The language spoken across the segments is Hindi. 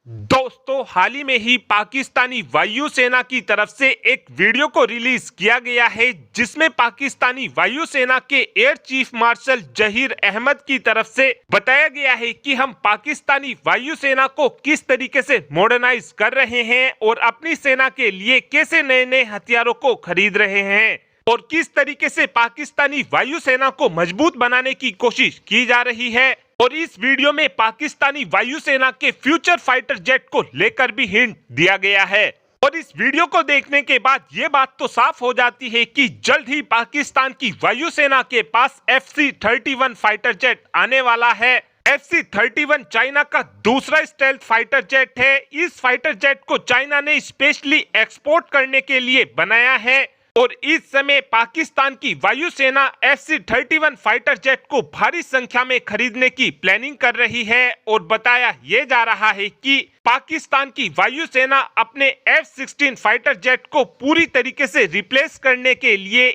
दोस्तों, हाल ही में ही पाकिस्तानी वायुसेना की तरफ से एक वीडियो को रिलीज किया गया है जिसमें पाकिस्तानी वायुसेना के air chief marshal Zaheer Ahmed की तरफ से बताया गया है कि हम पाकिस्तानी वायुसेना को किस तरीके से मॉडर्नाइज कर रहे हैं और अपनी सेना के लिए कैसे नए नए हथियारों को खरीद रहे हैं और किस तरीके से पाकिस्तानी वायुसेना को मजबूत बनाने की कोशिश की जा रही है। और इस वीडियो में पाकिस्तानी वायुसेना के फ्यूचर फाइटर जेट को लेकर भी हिंट दिया गया है। और इस वीडियो को देखने के बाद ये बात तो साफ हो जाती है कि जल्द ही पाकिस्तान की वायुसेना के पास FC-31 फाइटर जेट आने वाला है। FC-31 चाइना का दूसरा स्टेल्थ फाइटर जेट है। इस फाइटर जेट को चाइना ने स्पेशली एक्सपोर्ट करने के लिए बनाया है और इस समय पाकिस्तान की वायुसेना FC-31 फाइटर जेट को भारी संख्या में खरीदने की प्लानिंग कर रही है। और बताया यह जा रहा है कि पाकिस्तान की वायुसेना अपने F-16 फाइटर जेट को पूरी तरीके से रिप्लेस करने के लिए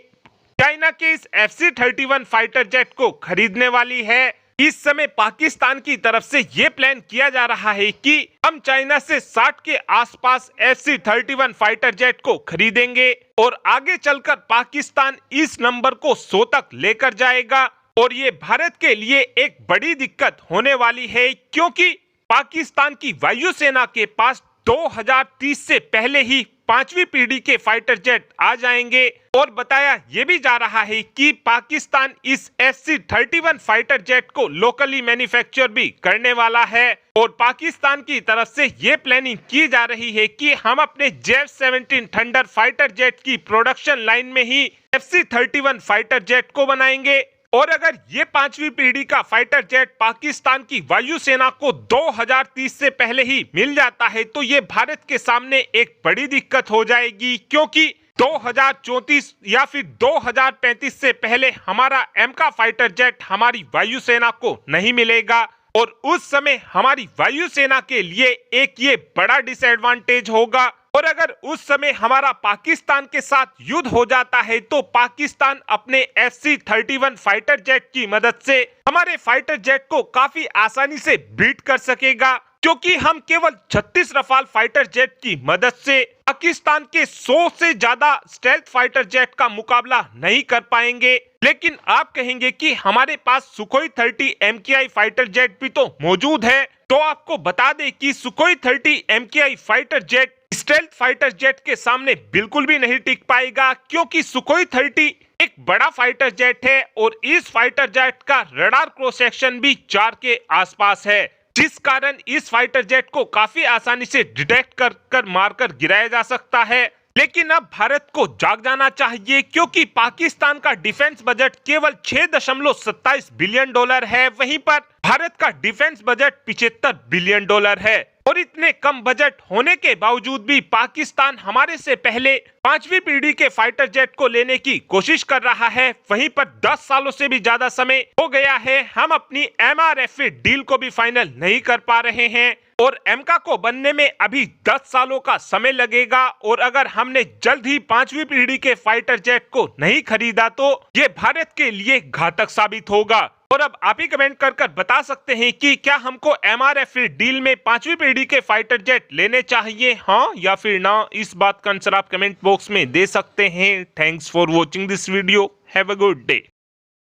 चाइना के इस FC-31 फाइटर जेट को खरीदने वाली है। इस समय पाकिस्तान की तरफ से ये प्लान किया जा रहा है कि हम चाइना से 60 के आसपास FC-31 फाइटर जेट को खरीदेंगे और आगे चलकर पाकिस्तान इस नंबर को 100 तक लेकर जाएगा। और ये भारत के लिए एक बड़ी दिक्कत होने वाली है क्योंकि पाकिस्तान की वायुसेना के पास 2030 से पहले ही 5वीं पीढ़ी के फाइटर जेट आ जाएंगे। और बताया यह भी जा रहा है कि पाकिस्तान इस FC-31 फाइटर जेट को लोकली मैन्युफैक्चर भी करने वाला है। और पाकिस्तान की तरफ से ये प्लानिंग की जा रही है कि हम अपने JF-17 थंडर फाइटर जेट की प्रोडक्शन लाइन में ही FC-31 फाइटर जेट को बनाएंगे। और अगर ये 5वीं पीढ़ी का फाइटर जेट पाकिस्तान की वायुसेना को 2030 से पहले ही मिल जाता है तो ये भारत के सामने एक बड़ी दिक्कत हो जाएगी क्योंकि 2034 या फिर 2035 से पहले हमारा एमका फाइटर जेट हमारी वायुसेना को नहीं मिलेगा। और उस समय हमारी वायुसेना के लिए एक ये बड़ा डिसएडवांटेज होगा। और अगर उस समय हमारा पाकिस्तान के साथ युद्ध हो जाता है तो पाकिस्तान अपने FC-31 फाइटर जेट की मदद से हमारे फाइटर जेट को काफी आसानी से बीट कर सकेगा क्योंकि हम केवल 36 रफाल फाइटर जेट की मदद से पाकिस्तान के 100 से ज्यादा स्टेल्थ फाइटर जेट का मुकाबला नहीं कर पाएंगे। लेकिन आप कहेंगे कि हमारे पास सुखोई 30 MKI फाइटर जेट भी तो मौजूद है। तो आपको बता दें कि Sukhoi 30 MKI fighter jet stealth fighter jet के सामने बिल्कुल भी नहीं टिक पाएगा क्योंकि सुखोई 30 एक बड़ा फाइटर जेट है और इस फाइटर जेट का रडार क्रॉस सेक्शन भी 4 के आसपास है, जिस कारण इस फाइटर जेट को काफी आसानी से डिटेक्ट कर मारकर गिराया जा सकता है। लेकिन अब भारत को जाग जाना चाहिए क्योंकि पाकिस्तान का डिफेंस बजट केवल $6.27 बिलियन है, वहीं पर भारत का डिफेंस बजट $75 बिलियन है। और इतने कम बजट होने के बावजूद भी पाकिस्तान हमारे से पहले 5वीं पीढ़ी के फाइटर जेट को लेने की कोशिश कर रहा है। वहीं पर 10 सालों से भी ज्यादा समय हो गया है, हम अपनी MRF डील को भी फाइनल नहीं कर पा रहे हैं और एमका को बनने में अभी 10 सालों का समय लगेगा। और अगर हमने जल्द ही 5वीं पीढ़ी के फाइटर जेट को नहीं खरीदा तो ये भारत के लिए घातक साबित होगा। और अब आप ही कमेंट कर बता सकते हैं कि क्या हमको MRF डील में 5वीं पीढ़ी के फाइटर जेट लेने चाहिए, हाँ या फिर ना। इस बात का आंसर आप कमेंट बॉक्स में दे सकते हैं। Thanks for watching this video. Have a good day.